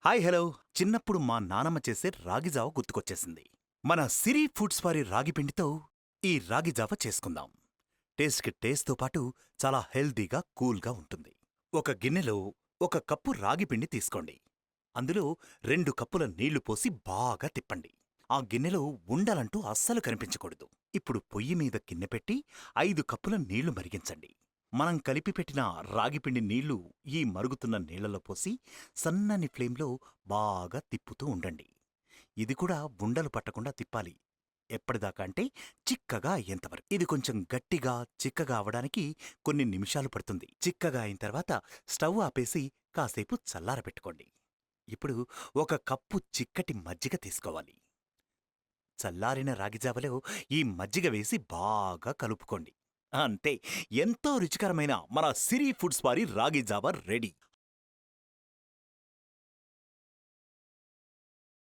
Hi hello! చిన్నప్పుడు మా నానమ్మ చేసే రాగి జావ గుర్తుకొచ్చేసింది. మన సిరి ఫుడ్స్ వారి రాగి పిండితో ఈ రాగి జావ చేసుకుందాం. టేస్ట్‌కి టేస్ట్‌తో పాటు చాలా హెల్తీగా, కూల్‌గా ఉంటుంది. ఒక గిన్నెలో ఒక కప్పు రాగి పిండి తీసుకోండి. అందులో 2 కప్పుల నీళ్లు పోసి బాగా తిప్పండి. ఆ గిన్నెలో ఉండలంటూ అస్సలు కనిపించకూడదు. ఇప్పుడు పొయ్యి మీద గిన్నె పెట్టి 5 కప్పుల నీళ్లు మరిగించండి. మనం కలిపి పెట్టిన రాగిపిండి నీళ్లు ఈ మరుగుతున్న నీళ్లలో పోసి సన్నని ఫ్లేమ్లో బాగా తిప్పుతూ ఉండండి. ఇది కూడా ఉండలు పట్టకుండా తిప్పాలి. ఎప్పటిదాకా అంటే చిక్కగా అయ్యేంతవరకు. ఇది కొంచెం గట్టిగా, చిక్కగా అవడానికి కొన్ని నిమిషాలు పడుతుంది. చిక్కగా అయిన తర్వాత స్టవ్ ఆపేసి కాసేపు చల్లారబెట్టుకోండి. ఇప్పుడు ఒక కప్పు చిక్కటి మజ్జిగ తీసుకోవాలి. చల్లారిన రాగిజావలో ఈ మజ్జిగ వేసి బాగా కలుపుకోండి. అంతే, ఎంతో రుచికరమైన మన సిరి ఫుడ్స్ వారి రాగి జావ రెడీ.